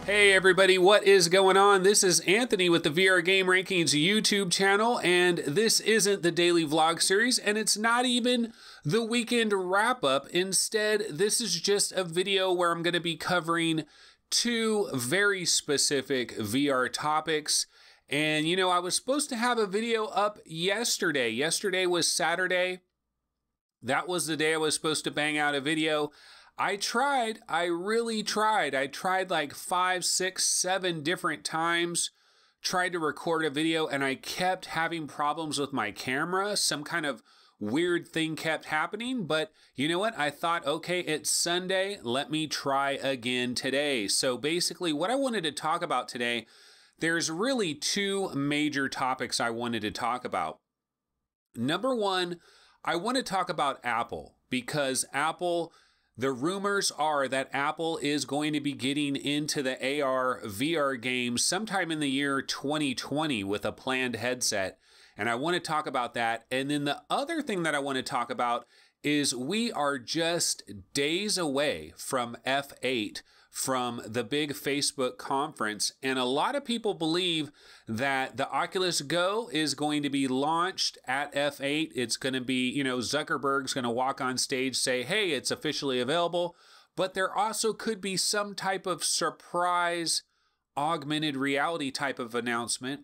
Hey everybody, what is going on? This is Anthony with the VR Game Rankings YouTube channel, and this isn't the daily vlog series, and it's not even the weekend wrap-up. Instead, this is just a video where I'm going to be covering two very specific VR topics. And you know, I was supposed to have a video up yesterday. Yesterday was Saturday. That was the day I was supposed to bang out a video. I really tried. I tried like 5, 6, 7 different times, tried to record a video, and I kept having problems with my camera. Some kind of weird thing kept happening, but you know what? I thought, okay, it's Sunday. Let me try again today. So basically what I wanted to talk about today, there's really two major topics I wanted to talk about. Number one, I want to talk about Apple, because the rumors are that Apple is going to be getting into the AR VR games sometime in the year 2020 with a planned headset. And I want to talk about that. And then the other thing that I want to talk about is we are just days away from F8, from the big Facebook conference. And a lot of people believe that the Oculus Go is going to be launched at F8. It's going to be, you know, Zuckerberg's going to walk on stage, say, hey, it's officially available. But there also could be some type of surprise augmented reality type of announcement.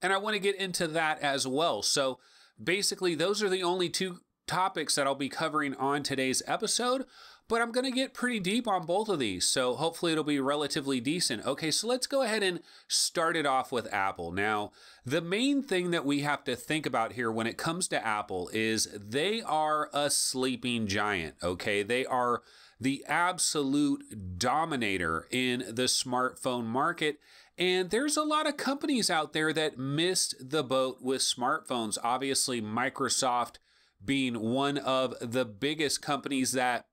And I want to get into that as well. So basically, those are the only two topics that I'll be covering on today's episode. But I'm going to get pretty deep on both of these, so hopefully it'll be relatively decent. Okay, so let's go ahead and start it off with Apple. Now, the main thing that we have to think about here when it comes to Apple is they are a sleeping giant, okay? They are the absolute dominator in the smartphone market. And there's a lot of companies out there that missed the boat with smartphones. Obviously, Microsoft being one of the biggest companies that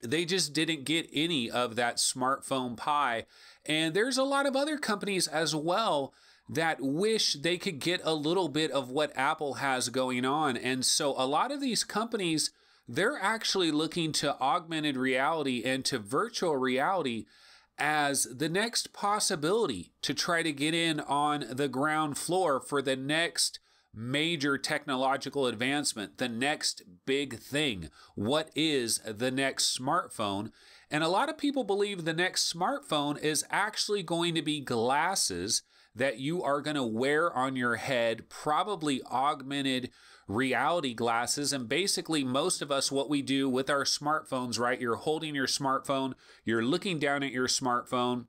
they just didn't get any of that smartphone pie. And there's a lot of other companies as well that wish they could get a little bit of what Apple has going on. And so a lot of these companies, they're actually looking to augmented reality and to virtual reality as the next possibility to try to get in on the ground floor for the next major technological advancement, the next big thing. What is the next smartphone? And a lot of people believe the next smartphone is actually going to be glasses that you are going to wear on your head, probably augmented reality glasses. And basically, most of us, what we do with our smartphones, right? You're holding your smartphone, you're looking down at your smartphone,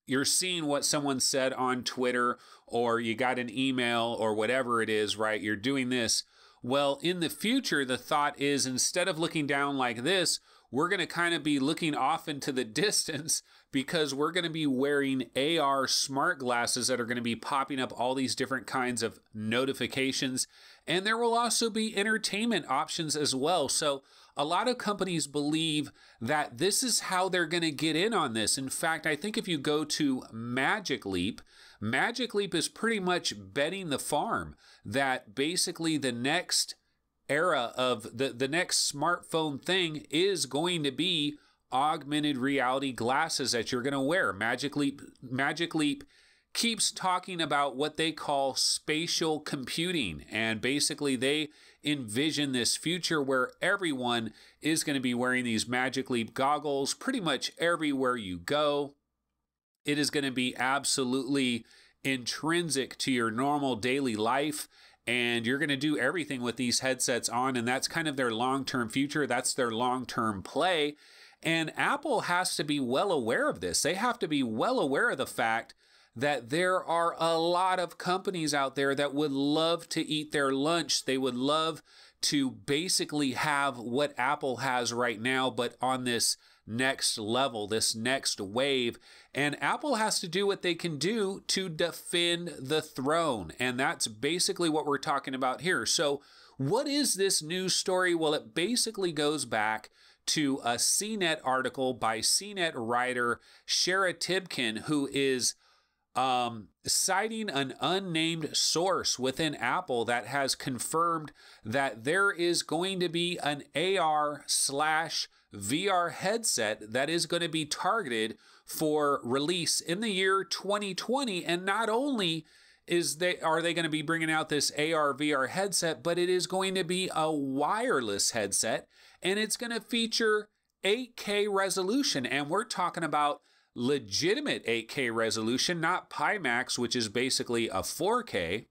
you're seeing what someone said on Twitter, or you got an email or whatever it is, right? You're doing this. Well, in the future, the thought is instead of looking down like this, we're going to kind of be looking off into the distance, because we're going to be wearing AR smart glasses that are going to be popping up all these different kinds of notifications. And there will also be entertainment options as well. So a lot of companies believe that this is how they're going to get in on this. In fact, I think if you go to Magic Leap is pretty much betting the farm that basically the next era of the next smartphone thing is going to be augmented reality glasses that you're going to wear. Magic Leap keeps talking about what they call spatial computing, and basically they envision this future where everyone is going to be wearing these Magic Leap goggles pretty much everywhere you go. It is going to be absolutely intrinsic to your normal daily life, and you're going to do everything with these headsets on, and that's kind of their long-term future. That's their long-term play. And Apple has to be well aware of this. They have to be well aware of the fact that there are a lot of companies out there that would love to eat their lunch. They would love to basically have what Apple has right now, but on this next level, this next wave. And Apple has to do what they can do to defend the throne. And that's basically what we're talking about here. So what is this news story? Well, it basically goes back to a CNET article by CNET writer Shara Tibkin, who is citing an unnamed source within Apple that has confirmed that there is going to be an AR/VR headset that is going to be targeted for release in the year 2020. And not only are they going to be bringing out this AR VR headset, but it is going to be a wireless headset, and it's going to feature 8K resolution. And we're talking about legitimate 8K resolution, not Pimax, which is basically a 4K.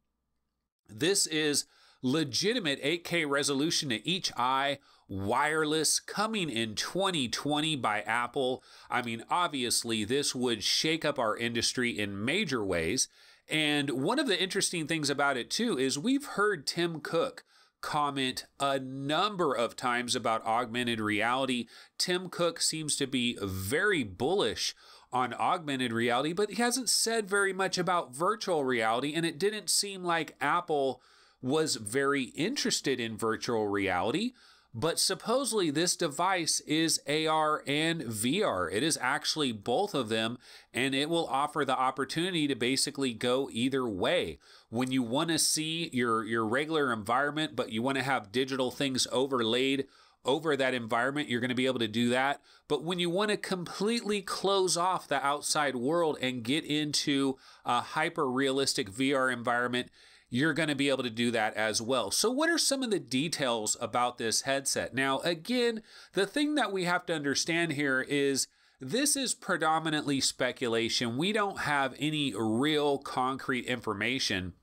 This is legitimate 8K resolution to each eye, wireless, coming in 2020 by Apple. I mean, obviously, this would shake up our industry in major ways. And one of the interesting things about it, too, is we've heard Tim Cook comment a number of times about augmented reality. Tim Cook seems to be very bullish on augmented reality, but he hasn't said very much about virtual reality, and it didn't seem like Apple was very interested in virtual reality. But supposedly this device is AR and VR. It is actually both of them, and it will offer the opportunity to basically go either way. When you want to see your regular environment, but you want to have digital things overlaid over that environment, you're going to be able to do that. But when you want to completely close off the outside world and get into a hyper-realistic VR environment, you're going to be able to do that as well. So what are some of the details about this headset? Now, again, the thing that we have to understand here is this is predominantly speculation. We don't have any real concrete information.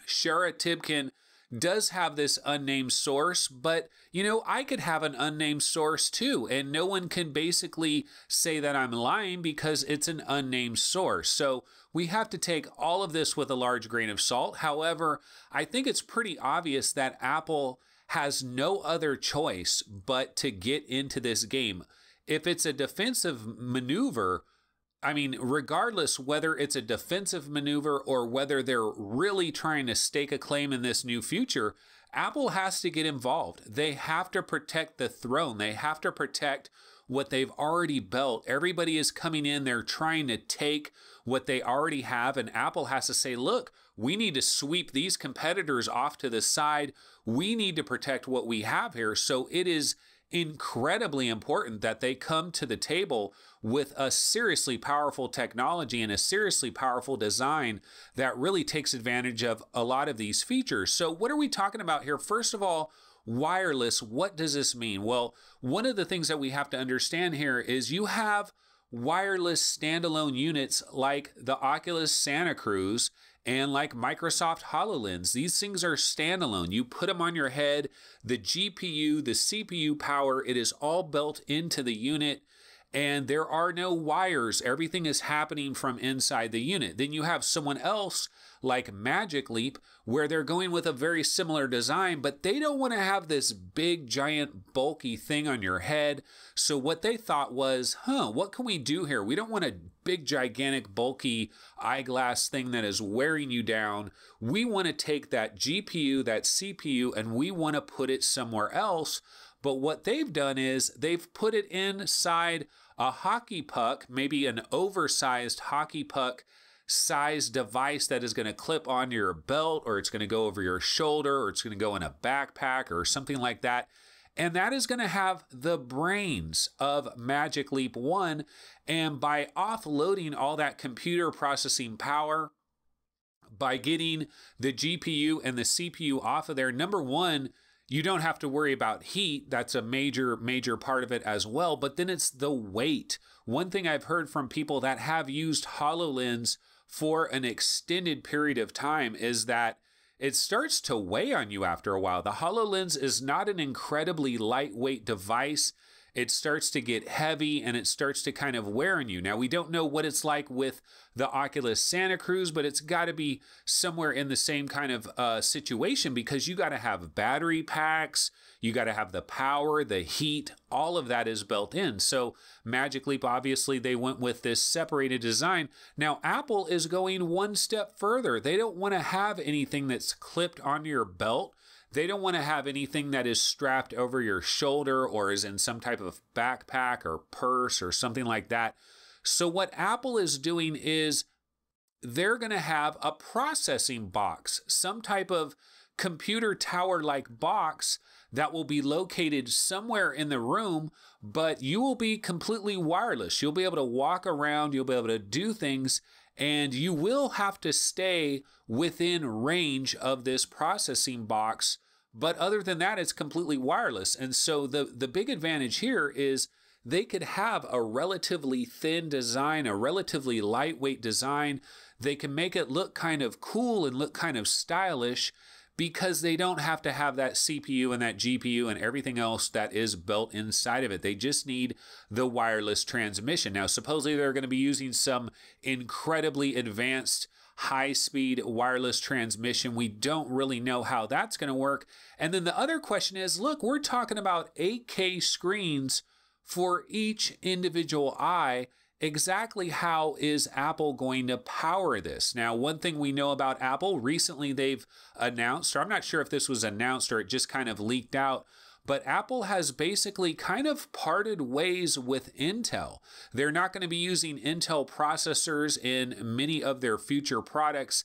Shara Tibkin does have this unnamed source, but I could have an unnamed source too, and no one can basically say that I'm lying because it's an unnamed source. So we have to take all of this with a large grain of salt. However, I think it's pretty obvious that Apple has no other choice but to get into this game. If it's a defensive maneuver, I mean, regardless whether it's a defensive maneuver or whether they're really trying to stake a claim in this new future, Apple has to get involved. They have to protect the throne. They have to protect what they've already built. Everybody is coming in, they're trying to take what they already have, and Apple has to say, look, we need to sweep these competitors off to the side. We need to protect what we have here. So it is incredibly important that they come to the table with a seriously powerful technology and a seriously powerful design that really takes advantage of a lot of these features. So what are we talking about here? First of all, wireless. What does this mean? Well, one of the things that we have to understand here is you have wireless standalone units like the Oculus Santa Cruz and like Microsoft HoloLens. These things are standalone. You put them on your head, the GPU, the CPU power, it is all built into the unit, and there are no wires. Everything is happening from inside the unit. Then you have someone else like Magic Leap, where they're going with a very similar design, but they don't want to have this big, giant, bulky thing on your head. So what they thought was, what can we do here? We don't want a big, gigantic, bulky eyeglass thing that is wearing you down. We want to take that GPU, that CPU, and we want to put it somewhere else. But what they've done is they've put it inside a hockey puck, maybe an oversized hockey puck size device that is going to clip on your belt, or it's going to go over your shoulder, or it's going to go in a backpack or something like that. And that is going to have the brains of Magic Leap 1. And by offloading all that computer processing power, by getting the GPU and the CPU off of there, number one, you don't have to worry about heat. That's a major part of it as well. But then it's the weight. One thing I've heard from people that have used HoloLens for an extended period of time is that it starts to weigh on you after a while. The HoloLens is not an incredibly lightweight device. It starts to get heavy and it starts to kind of wear on you. Now, we don't know what it's like with the Oculus Santa Cruz, but it's got to be somewhere in the same kind of situation, because you got to have battery packs, you got to have the power, the heat, all of that is built in. So Magic Leap, obviously, they went with this separated design. Now, Apple is going one step further. They don't want to have anything that's clipped onto your belt. They don't want to have anything that is strapped over your shoulder or is in some type of backpack or purse or something like that. So what Apple is doing is they're going to have a processing box, some type of computer tower-like box that will be located somewhere in the room, but you will be completely wireless. You'll be able to walk around, you'll be able to do things, and you will have to stay within range of this processing box. But other than that, it's completely wireless. And so the big advantage here is they could have a relatively thin design, a relatively lightweight design. They can make it look kind of cool and look kind of stylish because they don't have to have that CPU and that GPU and everything else that is built inside of it. They just need the wireless transmission. Now, supposedly they're going to be using some incredibly advanced high-speed wireless transmission. We don't really know how that's going to work. And then the other question is, look, we're talking about 8K screens for each individual eye. Exactly how is Apple going to power this? Now, one thing we know about Apple, recently they've announced, or I'm not sure if this was announced or it just kind of leaked out, but Apple has basically kind of parted ways with Intel. They're not going to be using Intel processors in many of their future products,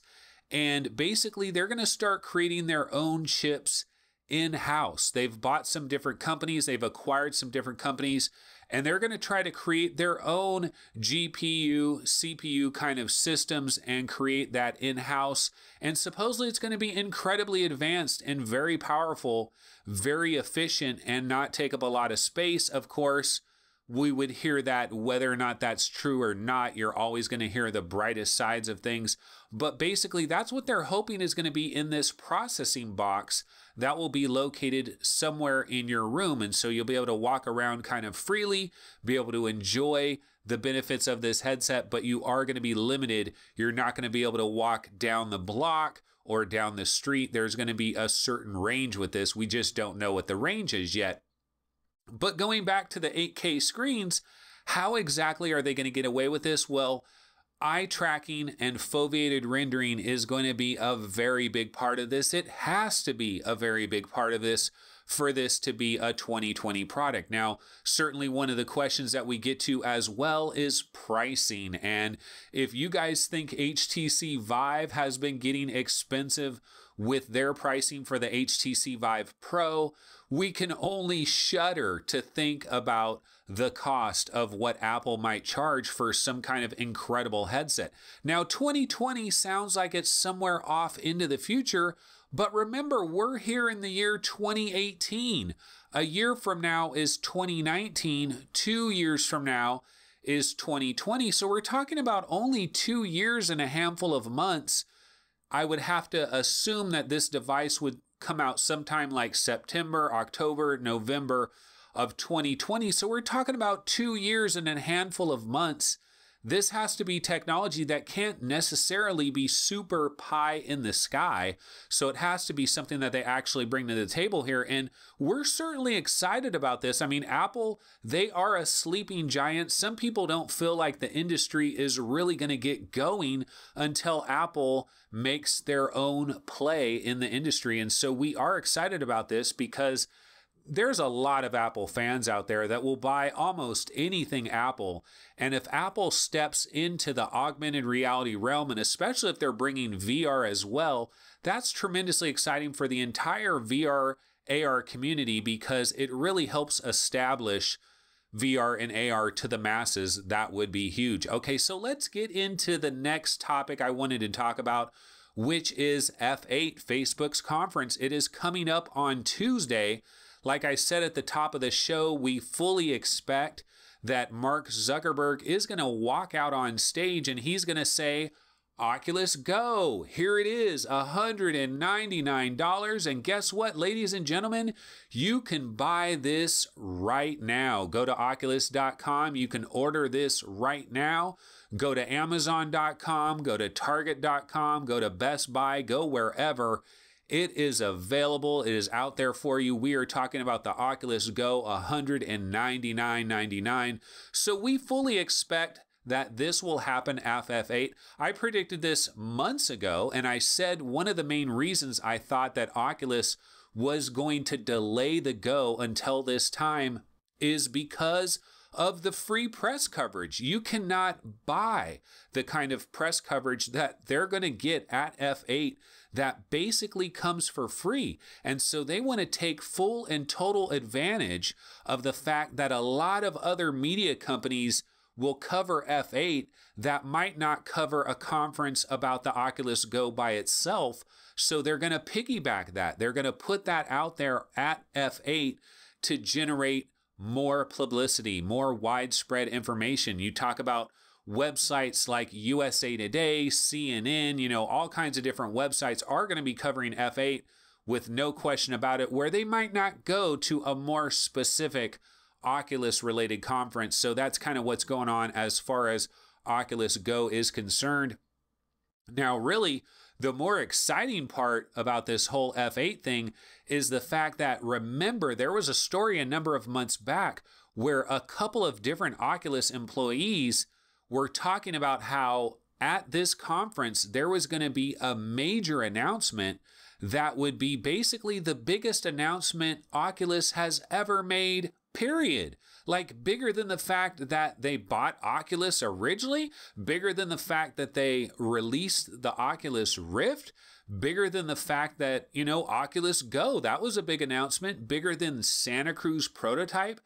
and basically they're going to start creating their own chips in-house. They've bought some different companies, they've acquired some different companies, and they're going to try to create their own GPU, CPU kind of systems and create that in-house. And supposedly it's going to be incredibly advanced and very powerful, very efficient, and not take up a lot of space. Of course, we would hear that whether or not that's true or not. You're always going to hear the brightest sides of things. But basically, that's what they're hoping is going to be in this processing box that will be located somewhere in your room. And so you'll be able to walk around kind of freely, be able to enjoy the benefits of this headset, but you are going to be limited. You're not going to be able to walk down the block or down the street. There's going to be a certain range with this. We just don't know what the range is yet. But going back to the 8K screens, how exactly are they going to get away with this? Well, eye tracking and foveated rendering is going to be a very big part of this. It has to be a very big part of this for this to be a 2020 product. Now, certainly one of the questions that we get to as well is pricing. And if you guys think HTC Vive has been getting expensive with their pricing for the HTC Vive Pro, we can only shudder to think about the cost of what Apple might charge for some kind of incredible headset. Now, 2020 sounds like it's somewhere off into the future, but remember, we're here in the year 2018. A year from now is 2019. 2 years from now is 2020. So we're talking about only 2 years and a handful of months. I would have to assume that this device would come out sometime like September, October, November of 2020. So we're talking about 2 years and a handful of months. This has to be technology that can't necessarily be super pie in the sky. So it has to be something that they actually bring to the table here. And we're certainly excited about this. I mean, Apple, they are a sleeping giant. Some people don't feel like the industry is really going to get going until Apple makes their own play in the industry. And so we are excited about this because there's a lot of Apple fans out there that will buy almost anything Apple. And if Apple steps into the augmented reality realm, and especially if they're bringing VR as well, that's tremendously exciting for the entire VR AR community because it really helps establish VR and AR to the masses. That would be huge. Okay, so let's get into the next topic I wanted to talk about, which is F8, Facebook's conference. It is coming up on Tuesday. Like I said at the top of the show, we fully expect that Mark Zuckerberg is going to walk out on stage and he's going to say, Oculus Go, here it is, $199. And guess what, ladies and gentlemen? You can buy this right now. Go to Oculus.com. You can order this right now. Go to Amazon.com, go to Target.com, go to Best Buy, go wherever. It is available. It is out there for you. We are talking about the Oculus Go, $199.99. So we fully expect that this will happen at F8. I predicted this months ago, and I said one of the main reasons I thought that Oculus was going to delay the Go until this time is because of the free press coverage. You cannot buy the kind of press coverage that they're going to get at F8 that basically comes for free. And so they want to take full and total advantage of the fact that a lot of other media companies will cover F8 that might not cover a conference about the Oculus Go by itself. So they're going to piggyback that. They're going to put that out there at F8 to generate more publicity, more widespread information. You talk about websites like USA Today, CNN, all kinds of different websites are going to be covering F8 with no question about it, where they might not go to a more specific Oculus related conference. So that's kind of what's going on as far as Oculus Go is concerned. Now, really, the more exciting part about this whole F8 thing is the fact that, remember, there was a story a number of months back where a couple of different Oculus employees were talking about how at this conference there was going to be a major announcement that would be basically the biggest announcement Oculus has ever made, period. Like, bigger than the fact that they bought Oculus originally, bigger than the fact that they released the Oculus Rift, bigger than the fact that, Oculus Go, that was a big announcement, bigger than Santa Cruz prototype.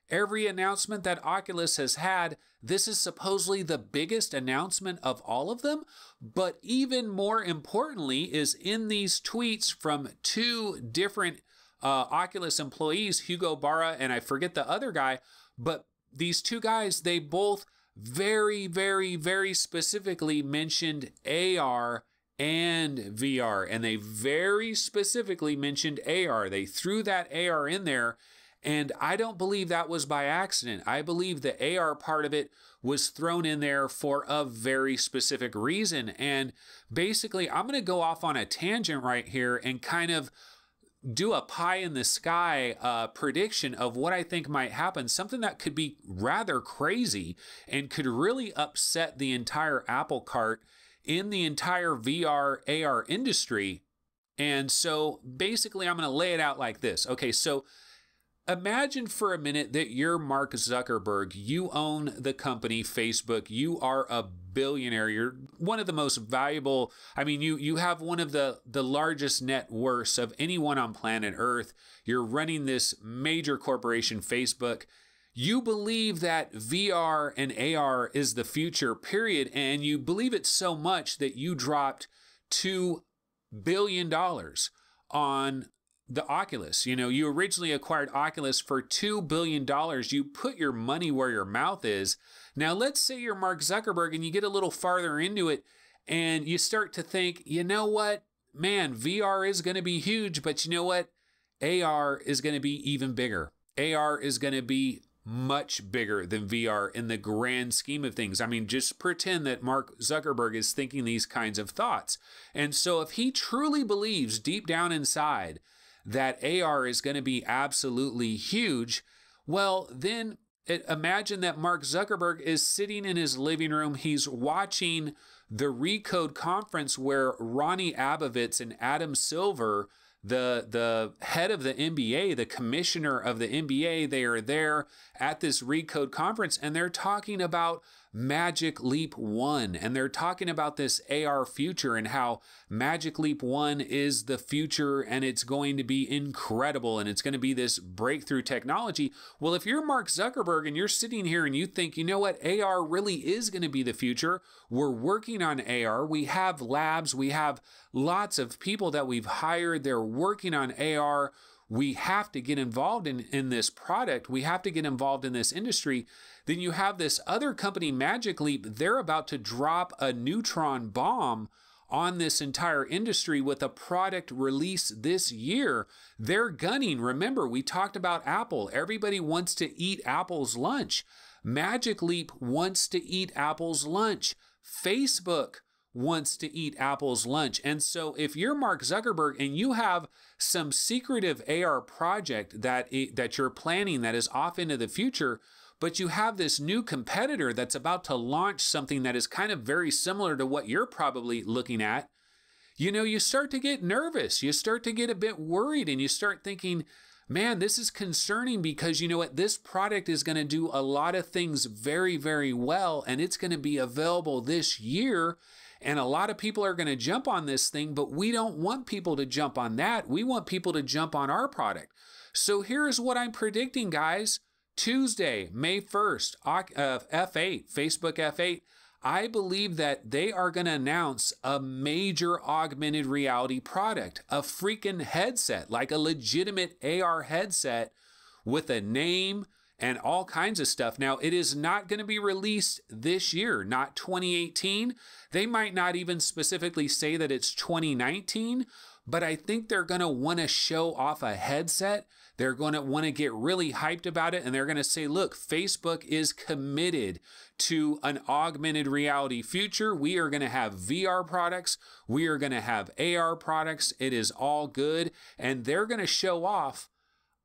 Every announcement that Oculus has had, this is supposedly the biggest announcement of all of them. But even more importantly is in these tweets from two different Oculus employees, Hugo Barra and I forget the other guy, but these two guys, they both very, very, very specifically mentioned AR and VR, and they very specifically mentioned AR. They threw that AR in there, and I don't believe that was by accident. I believe the AR part of it was thrown in there for a very specific reason. And basically, I'm going to go off on a tangent right here and kind of do a pie in the sky prediction of what I think might happen, something that could be rather crazy and could really upset the entire apple cart in the entire VR AR industry. And so basically I'm going to lay it out like this. Okay, so imagine for a minute that you're Mark Zuckerberg. You own the company Facebook. You are a billionaire. You're one of the most valuable. I mean, you have one of the largest net worths of anyone on planet Earth. You're running this major corporation, Facebook. You believe that VR and AR is the future, period. And you believe it so much that you dropped $2 billion on the Oculus. You originally acquired Oculus for $2 billion. You put your money where your mouth is. Now, let's say you're Mark Zuckerberg and you get a little farther into it and you start to think, you know what, man, VR is going to be huge, but you know what? AR is going to be even bigger. AR is going to be much bigger than VR in the grand scheme of things. I mean, just pretend that Mark Zuckerberg is thinking these kinds of thoughts. And so if he truly believes deep down inside that AR is going to be absolutely huge, well, then imagine that Mark Zuckerberg is sitting in his living room. He's watching the Recode conference where Ronnie Abovitz and Adam Silver, the head of the NBA, the commissioner of the NBA, they are there at this Recode conference and they're talking about Magic Leap 1, and they're talking about this AR future and how Magic Leap 1 is the future and it's going to be incredible and it's going to be this breakthrough technology. Well, if you're Mark Zuckerberg and you're sitting here and you think, you know what, AR really is going to be the future, we're working on AR, we have labs, we have lots of people that we've hired, they're working on AR, we have to get involved in this product, we have to get involved in this industry. Then you have this other company, Magic Leap, they're about to drop a neutron bomb on this entire industry with a product release this year. They're gunning. Remember, we talked about Apple. Everybody wants to eat Apple's lunch. Magic Leap wants to eat Apple's lunch. Facebook wants to eat Apple's lunch. And so if you're Mark Zuckerberg and you have some secretive AR project that you're planning that is off into the future, but you have this new competitor that's about to launch something that is kind of very similar to what you're probably looking at, you start to get nervous. You start to get a bit worried and you start thinking, man, this is concerning because you know what? This product is going to do a lot of things very, very well, and it's going to be available this year. And a lot of people are going to jump on this thing, but we don't want people to jump on that. We want people to jump on our product. So here's what I'm predicting, guys. Tuesday, May 1st, F8, Facebook F8, I believe that they are going to announce a major augmented reality product, a freaking headset, like a legitimate AR headset with a name and all kinds of stuff. Now, it is not going to be released this year, not 2018. They might not even specifically say that it's 2019, but I think they're going to want to show off a headset. They're going to want to get really hyped about it, and they're going to say, look, Facebook is committed to an augmented reality future. We are going to have VR products. We are going to have AR products. It is all good, and they're going to show off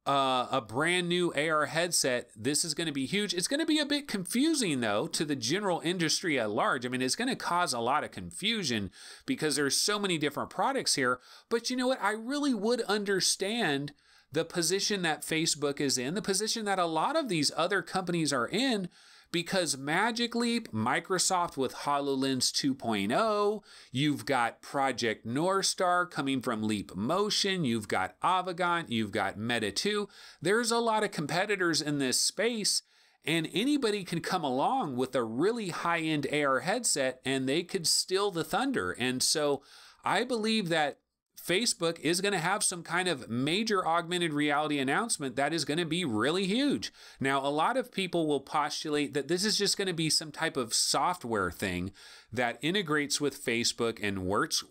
a brand new AR headset. This is going to be huge. It's going to be a bit confusing, though, to the general industry at large. I mean, it's going to cause a lot of confusion because there's so many different products here. But you know what? I really would understand the position that Facebook is in, the position that a lot of these other companies are in, because Magic Leap, Microsoft with HoloLens 2.0, you've got Project North Star coming from Leap Motion, you've got Avegant, you've got Meta 2. There's a lot of competitors in this space, and anybody can come along with a really high-end AR headset and they could steal the thunder. And so I believe that Facebook is going to have some kind of major augmented reality announcement that is going to be really huge. Now, a lot of people will postulate that this is just going to be some type of software thing that integrates with Facebook and works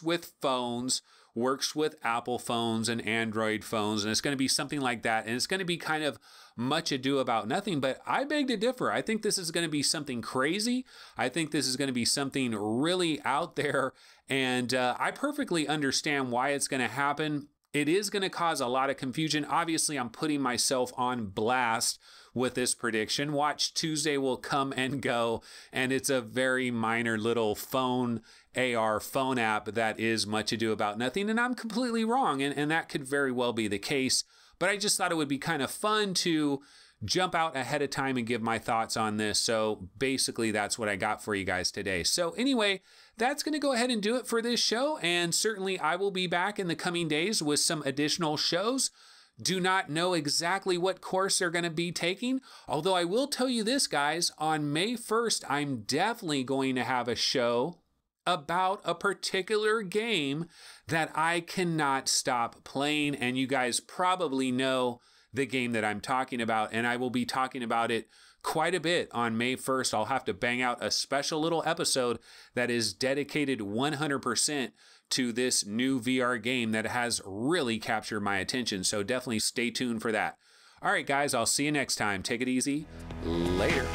with phones, works with Apple phones and Android phones, and it's going to be something like that. And it's going to be kind of much ado about nothing, but I beg to differ. I think this is going to be something crazy. I think this is going to be something really out there, and I perfectly understand why it's going to happen. It is going to cause a lot of confusion. Obviously, I'm putting myself on blast with this prediction. Watch Tuesday will come and go, and it's a very minor little phone AR phone app that is much ado about nothing, and I'm completely wrong, and that could very well be the case. But I just thought it would be kind of fun to jump out ahead of time and give my thoughts on this. So basically, that's what I got for you guys today. So anyway, that's going to go ahead and do it for this show. And certainly I will be back in the coming days with some additional shows. Do not know exactly what course they're going to be taking. Although I will tell you this, guys, on May 1st, I'm definitely going to have a show about a particular game that I cannot stop playing. And you guys probably know the game that I'm talking about, and I will be talking about it quite a bit on May 1st. I'll have to bang out a special little episode that is dedicated 100% to this new VR game that has really captured my attention. So definitely stay tuned for that. All right, guys, I'll see you next time. Take it easy. Later.